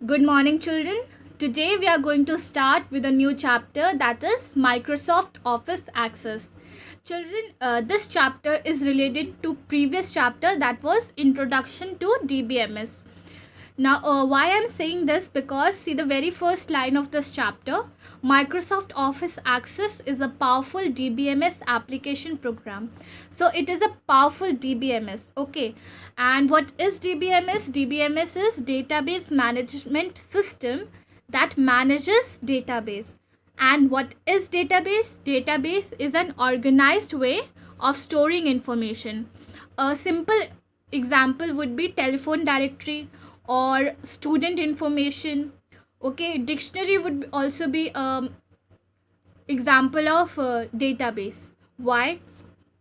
Good morning, children. Today we are going to start with a new chapter, that is Microsoft Office Access. Children, this chapter is related to previous chapter, that was Introduction to DBMS. Now, why I'm saying this, because see the very first line of this chapter, Microsoft Office Access is a powerful DBMS application program. So it is a powerful DBMS, okay. And what is DBMS? DBMS is database management system that manages database. And what is database? Database is an organized way of storing information. A simple example would be telephone directory or student information. Okay, dictionary would also be example of database. Why?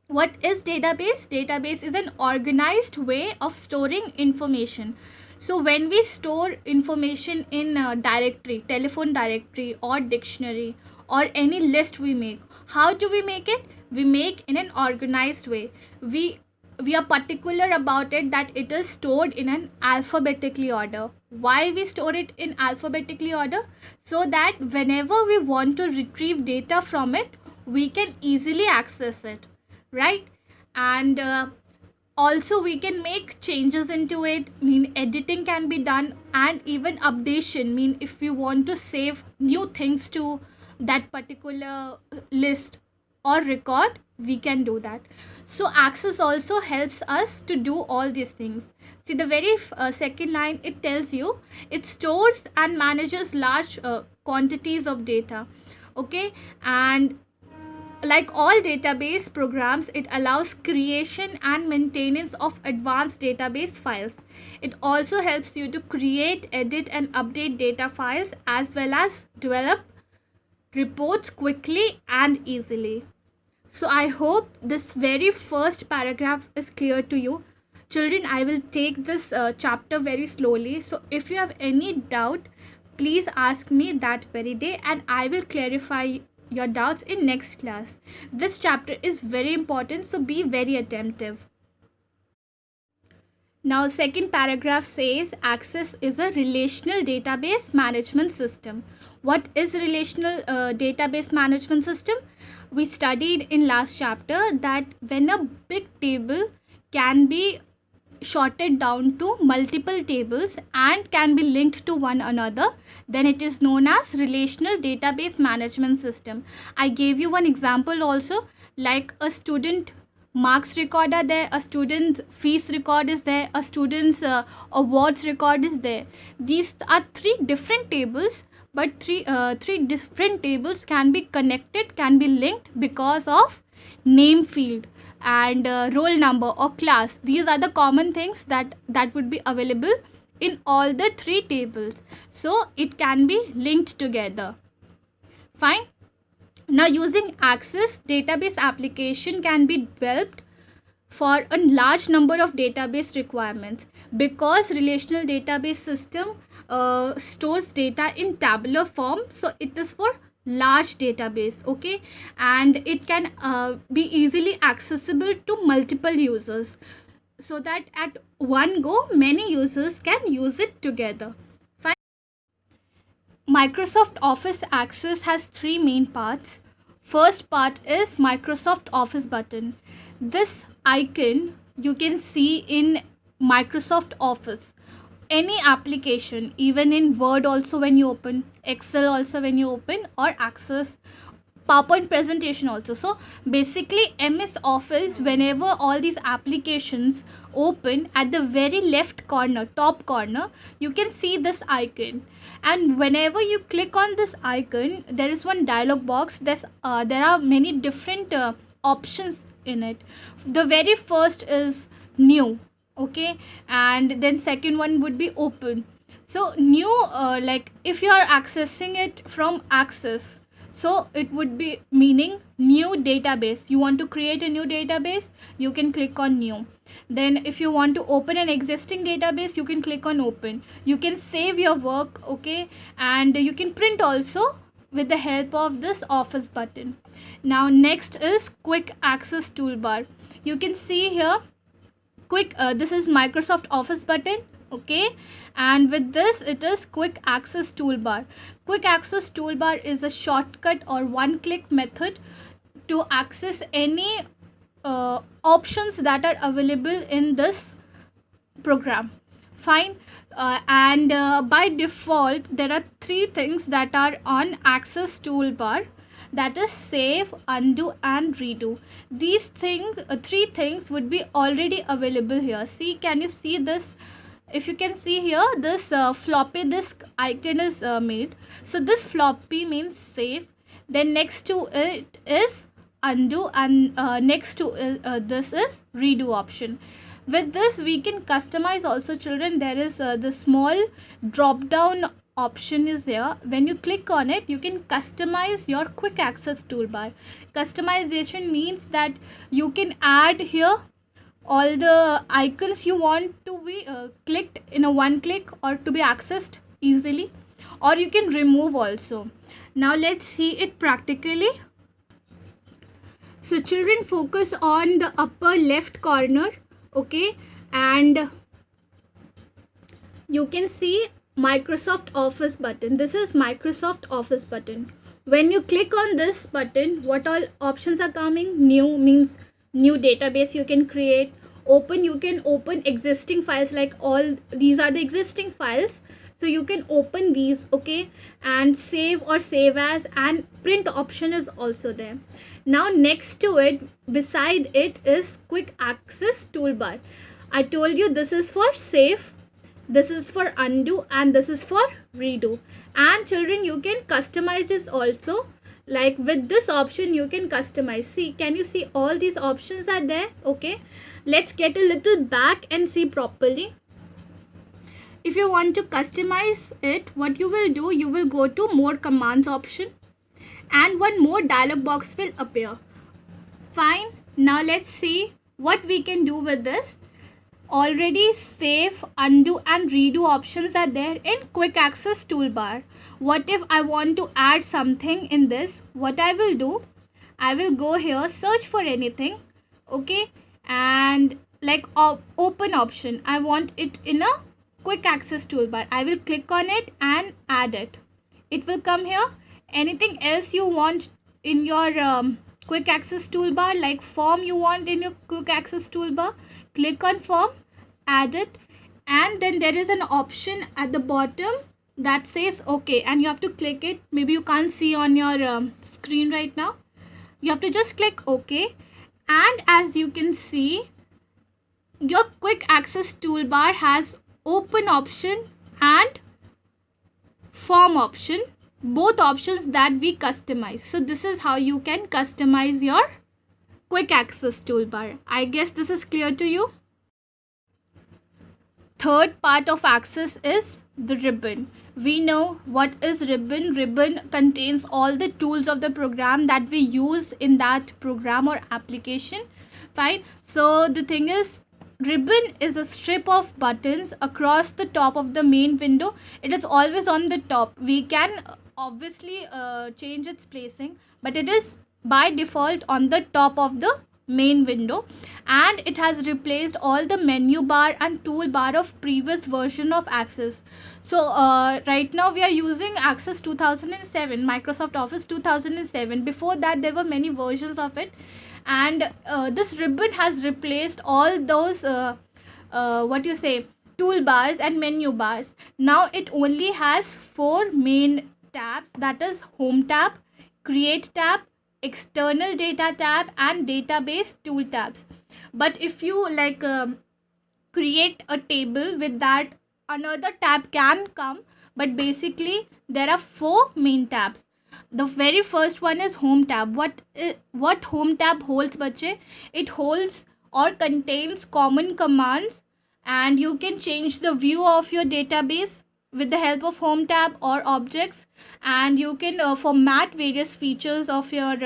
What is database? Database is an organized way of storing information. So when we store information in a directory, telephone directory or dictionary or any list we make, how do we make it? We make in an organized way. We are particular about it that it is stored in an alphabetically order. Why we store it in alphabetically order? So that whenever we want to retrieve data from it, we can easily access it, right? And also we can make changes into it, mean editing can be done, and even updation, mean if we want to save new things to that particular list or record, we can do that. So access also helps us to do all these things. See the very second line, it tells you it stores and manages large quantities of data, okay. And like all database programs, it allows creation and maintenance of advanced database files. It also helps you to create, edit and update data files, as well as develop reports quickly and easily. So I hope this very first paragraph is clear to you. Children, I will take this chapter very slowly. So if you have any doubt, please ask me that very day and I will clarify your doubts in next class. This chapter is very important, so be very attentive. Now second paragraph says Access is a relational database management system. What is relational database management system? We studied in last chapter that when a big table can be shorted down to multiple tables and can be linked to one another, then it is known as relational database management system. I gave you one example also, like a student marks record are there, a student's fees record is there, a student's awards record is there. These are three different tables, but three different tables can be connected, can be linked because of name field and roll number or class. These are the common things that would be available in all the three tables, so it can be linked together. Fine. Now using Access, database application can be developed for a large number of database requirements, because relational database system stores data in tabular form, so it is for large database, okay. And it can be easily accessible to multiple users, so that at one go many users can use it together. Fine. Microsoft Office Access has three main parts. First part is Microsoft Office button. This icon you can see in Microsoft Office, any application, even in Word also when you open, Excel also when you open, or Access PowerPoint presentation also. So basically MS Office, whenever all these applications open, at the very left corner, top corner, you can see this icon. And whenever you click on this icon, there is one dialog box. There are many different options in it. The very first is new, okay, and then second one would be open. So new, like if you are accessing it from Access, so it would be meaning new database. You want to create a new database, you can click on new. Then if you want to open an existing database, you can click on open. You can save your work, okay, and you can print also with the help of this Office button. Now next is quick access toolbar. You can see here quick, this is Microsoft Office button, Okay, and with this it is quick access toolbar. Quick access toolbar is a shortcut or one click method to access any options that are available in this program. Fine. And by default there are three things that are on access toolbar, that is save, undo and redo. These things, three things would be already available here. See, can you see this? If you can see here, this floppy disk icon is made. So this floppy means save, then next to it is undo, and next to this is redo option. With this we can customize also, children. There is the small drop down option is here. When you click on it, you can customize your quick access toolbar. Customization means that you can add here all the icons you want to be clicked in a one click or to be accessed easily, or you can remove also. Now let's see it practically. So children, focus on the upper left corner. Okay, and you can see Microsoft Office button. This is Microsoft Office button. When you click on this button, what all options are coming? New means new database you can create. Open, you can open existing files, like all these are the existing files, so you can open these. Okay, and save or save as, and print option is also there. Now next to it, beside it is quick access toolbar. I told you this is for save, this is for undo, and this is for redo. And children, you can customize this also. Like with this option you can customize. See, can you see all these options are there? Okay, let's get a little back and see properly. If you want to customize it, what you will do, you will go to more commands option and one more dialog box will appear. Fine. Now let's see what we can do with this. Already save, undo and redo options are there in quick access toolbar. What if I want to add something in this? What I will do, I will go here, search for anything. Okay, and like open option, I want it in a quick access toolbar. I will click on it and add it. It will come here. Anything else you want in your quick access toolbar, like form you want in your quick access toolbar, click on form, add it, and then there is an option at the bottom that says okay, and you have to click it. Maybe you can't see on your screen right now. You have to just click okay, and as you can see, your quick access toolbar has open option and form option, both options that we customize. So this is how you can customize your quick access toolbar. I guess this is clear to you. Third part of access is the ribbon. We know what is ribbon. Ribbon contains all the tools of the program that we use in that program or application. Fine. So the thing is, ribbon is a strip of buttons across the top of the main window. It is always on the top. We can obviously change its placing, but it is by default on the top of the main window, and it has replaced all the menu bar and toolbar of previous version of Access. So right now we are using Access 2007, Microsoft Office 2007. Before that there were many versions of it, and this ribbon has replaced all those toolbars and menu bars. Now it only has 4 main tabs, that is Home tab, Create tab, External Data tab and Database tool tabs. But if you like create a table, with that another tab can come, but basically there are 4 main tabs. The very first one is Home tab. What Home tab holds, bache? It holds or contains common commands, and you can change the view of your database with the help of Home tab or objects, and you can format various features of your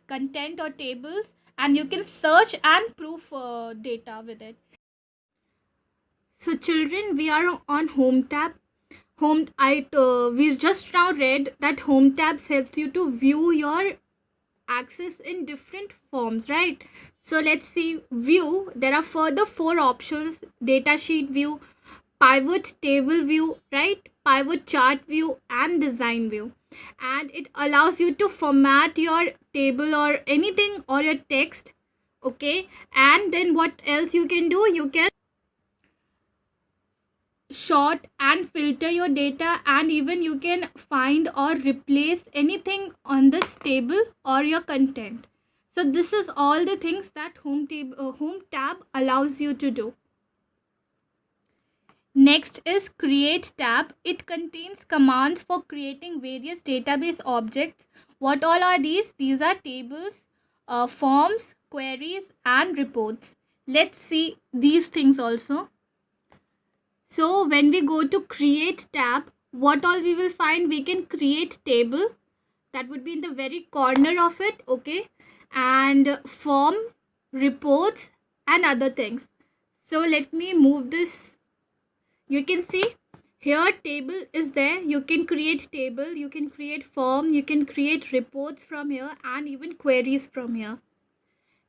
content or tables, and you can search and proof data with it. So children, we are on Home tab. We just now read that Home tabs helps you to view your Access in different forms, right? So let's see view. There are further 4 options: datasheet view, pivot table view, right? Pivot chart view and design view. And it allows you to format your table or anything or your text. Okay, and then what else you can do? You can sort and filter your data, and even you can find or replace anything on this table or your content. So this is all the things that home tab allows you to do. Next is create tab. It contains commands for creating various database objects. What all are these? These are tables, forms, queries and reports. Let's see these things also. So when we go to create tab, what all we will find? We can create table, that would be in the very corner of it, okay, and form, reports and other things. So let me move this. You can see here table is there. You can create table, you can create form, you can create reports from here and even queries from here.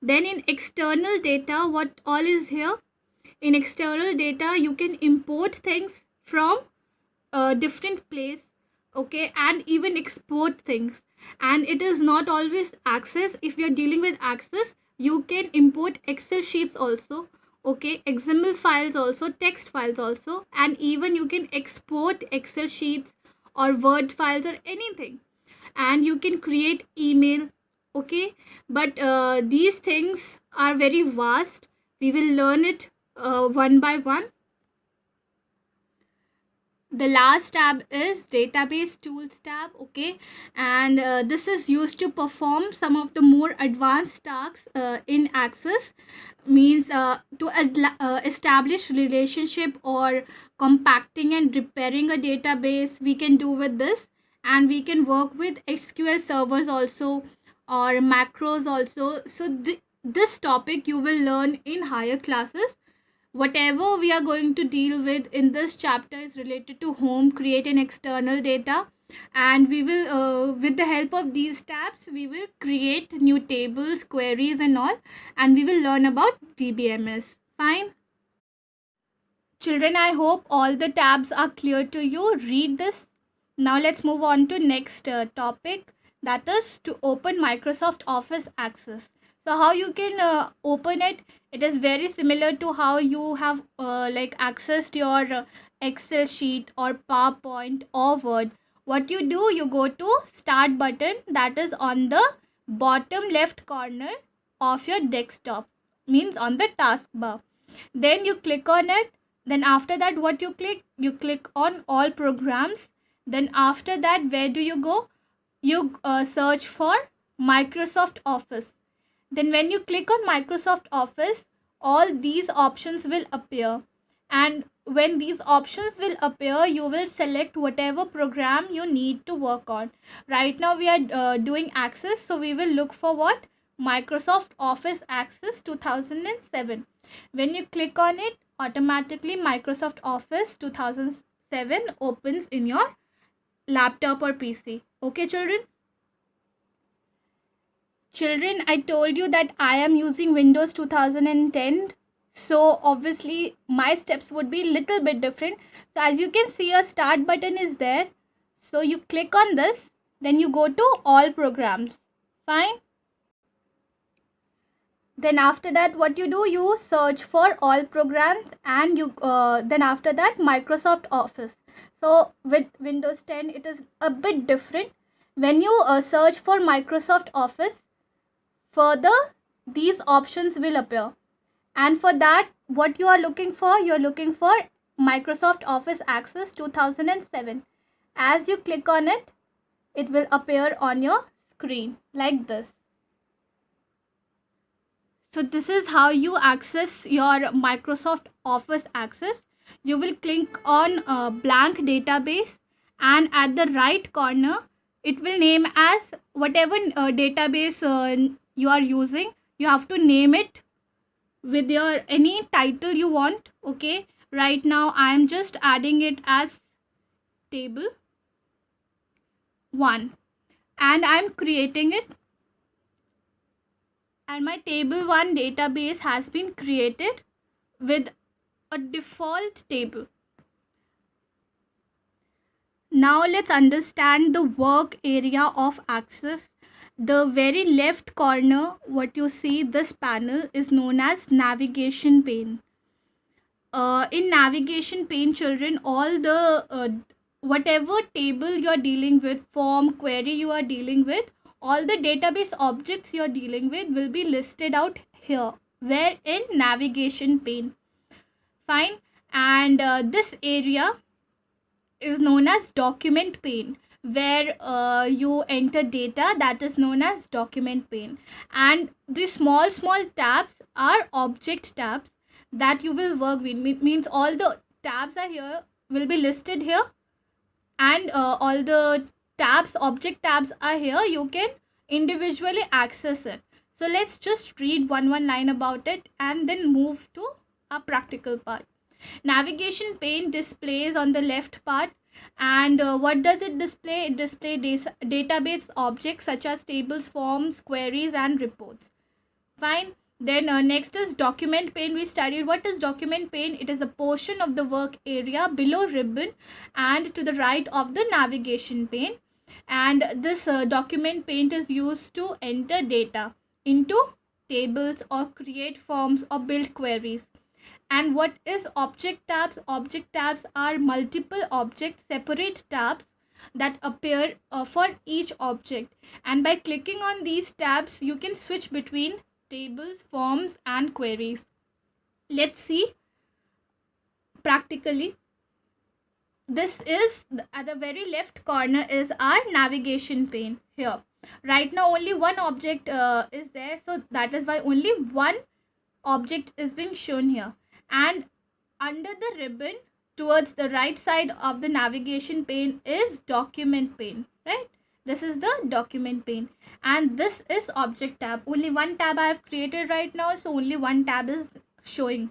Then in external data, what all is here? In external data, you can import things from a different place, okay, and even export things. And it is not always Access. If you are dealing with Access, you can import Excel sheets also, okay, XML files also, text files also, and even you can export Excel sheets or Word files or anything. And you can create email, okay, but these things are very vast. We will learn it one by one. The last tab is database tools tab, okay, and this is used to perform some of the more advanced tasks in Access. Means to establish relationship or compacting and repairing a database, we can do with this. And we can work with SQL servers also or macros also. So this topic you will learn in higher classes. Whatever we are going to deal with in this chapter is related to home, create and external data. And we will with the help of these tabs, we will create new tables, queries and all, and we will learn about DBMS. Fine children, I hope all the tabs are clear to you. Read this. Now let's move on to next topic, that is to open Microsoft Office Access. So how you can open it? It is very similar to how you have like accessed your Excel sheet or PowerPoint or Word. What you do, you go to start button, that is on the bottom left corner of your desktop, means on the taskbar. Then you click on it. Then after that, what you click on all programs. Then after that, where do you go? You search for Microsoft Office. Then when you click on Microsoft Office, all these options will appear. And when these options will appear, you will select whatever program you need to work on. Right now we are doing Access, so we will look for what? Microsoft Office Access 2007. When you click on it, automatically Microsoft Office 2007 opens in your laptop or PC. Okay children? Children, I told you that I am using Windows 2010. So obviously my steps would be little bit different. So as you can see, a start button is there. So you click on this, then you go to all programs. Fine. Then after that, what you do, you search for all programs, and you then after that Microsoft Office. So with Windows 10 it is a bit different. When you search for Microsoft Office, further these options will appear, and for that what you are looking for, you are looking for Microsoft Office Access 2007. As you click on it, it will appear on your screen like this. So this is how you access your Microsoft Office Access. You will click on blank database, and at the right corner it will name as whatever database you are using. You have to name it with your any title you want. Okay, right now I am just adding it as table 1 and I am creating it. And my table 1 database has been created with a default table. Now let's understand the work area of Access. The very left corner, what you see, this panel is known as navigation pane. In navigation pane, children, all the whatever table you are dealing with, form, query you are dealing with, all the database objects you are dealing with will be listed out here, where in navigation pane. Fine. And this area is known as document pane, where you enter data, that is known as document pane. And the small tabs are object tabs that you will work with. Means all the tabs are here, will be listed here, and all the tabs, object tabs are here. You can individually access it. So let's just read one line about it and then move to a practical part. Navigation pane displays on the left part, and what does it display? It displays database objects such as tables, forms, queries, and reports. Fine. Then next is document pane. We studied what is document pane. It is a portion of the work area below ribbon and to the right of the navigation pane. And this document pane is used to enter data into tables or create forms or build queries. And what is object tabs? Object tabs are multiple objects, separate tabs that appear for each object. And by clicking on these tabs, you can switch between tables, forms, and queries. Let's see practically. This is at the very left corner is our navigation pane here. Right now only one object is there, so that is why only one object is being shown here. And under the ribbon towards the right side of the navigation pane is document pane, right? This is the document pane, and this is object tab. Only one tab I have created right now, so only one tab is showing.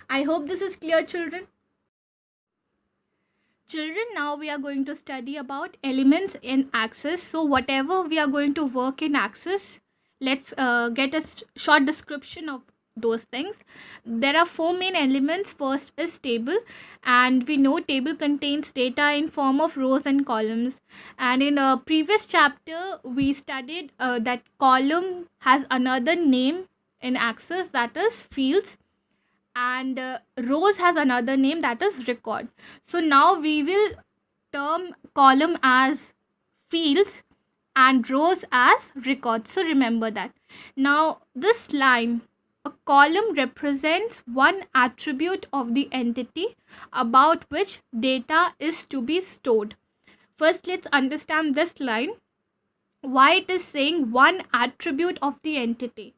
I hope this is clear, children. Children, now we are going to study about elements in Access. So whatever we are going to work in Access, let's get a short description of those things. There are four main elements. First is table, and we know table contains data in form of rows and columns. And in a previous chapter we studied that column has another name in Access, that is fields, and rows has another name, that is record. So now we will term column as fields and rows as records. So remember that. Now this line, a column represents one attribute of the entity about which data is to be stored. First, let's understand this line, why it is saying one attribute of the entity.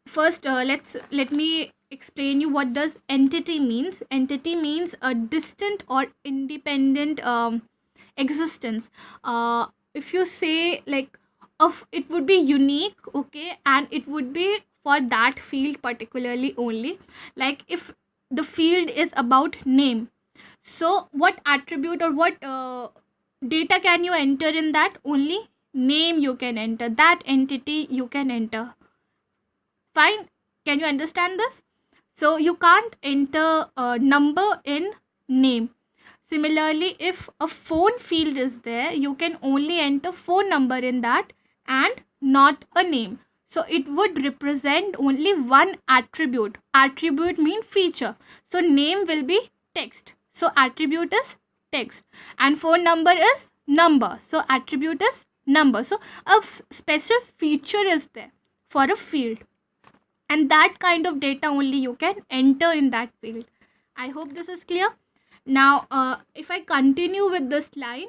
First, let me explain you what does entity means. Entity means a distant or independent existence. If you say like it would be unique, okay, and it would be for that field particularly only. Like if the field is about name, so what attribute or what data can you enter in that? Only name you can enter, that entity you can enter. Fine. Can you understand this? So you can't enter a number in name. Similarly, if a phone field is there, you can only enter phone number in that and not a name. So it would represent only one attribute. Attribute means feature. So name will be text. So attribute is text. And phone number is number. So attribute is number. So a special feature is there for a field. And that kind of data only you can enter in that field. I hope this is clear. Now, if I continue with this line,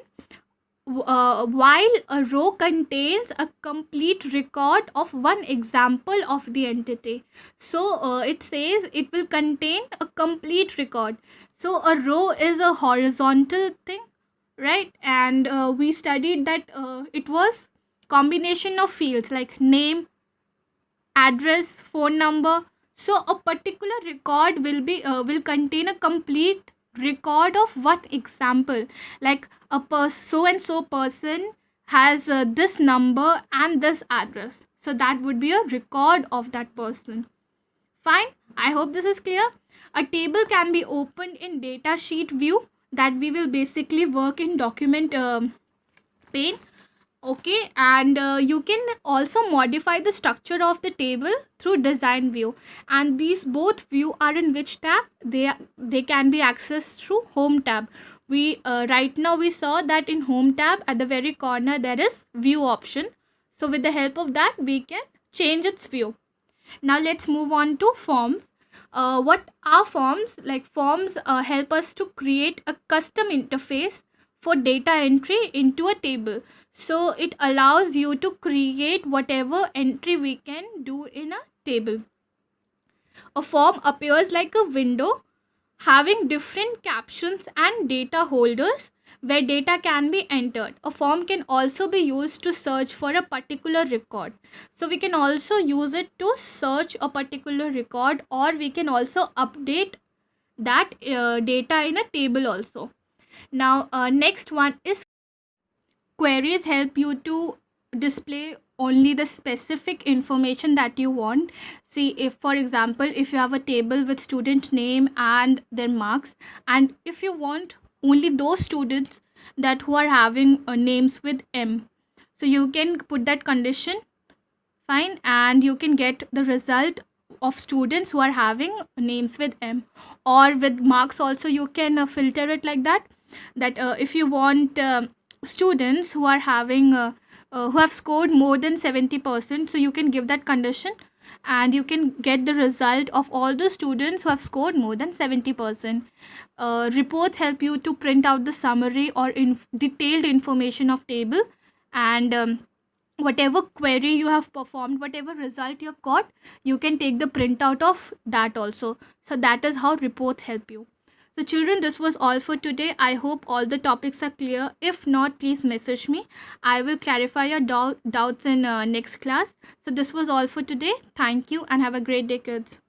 while a row contains a complete record of one example of the entity. So it says it will contain a complete record. So a row is a horizontal thing, right? And we studied that it was combination of fields like name, address, phone number. So a particular record will contain a complete record of one example, like a so and so person has this number and this address, so that would be a record of that person. Fine. I hope this is clear. A table can be opened in data sheet view that we will basically work in document pane. Okay, and you can also modify the structure of the table through design view, and these both view are in which tab? They can be accessed through home tab. We right now we saw that in home tab at the very corner there is view option, so with the help of that we can change its view. Now let's move on to forms. What are forms? Like forms help us to create a custom interface for data entry into a table. So it allows you to create whatever entry we can do in a table. A form appears like a window having different captions and data holders where data can be entered. A form can also be used to search for a particular record. So we can also use it to search a particular record, or we can also update that data in a table also. Now next one is queries. Help you to display only the specific information that you want. See, if for example if you have a table with student name and their marks, and if you want only those students that who are having names with M, so you can put that condition, fine, and you can get the result of students who are having names with M. Or with marks also you can filter it like that, that if you want students who are having who have scored more than 70%, so you can give that condition and you can get the result of all the students who have scored more than 70%. Reports help you to print out the summary or detailed information of table, and whatever query you have performed, whatever result you have got, you can take the printout of that also. So that is how reports help you. So children, this was all for today. I hope all the topics are clear. If not, please message me. I will clarify your doubts in next class. So this was all for today. Thank you and have a great day, kids.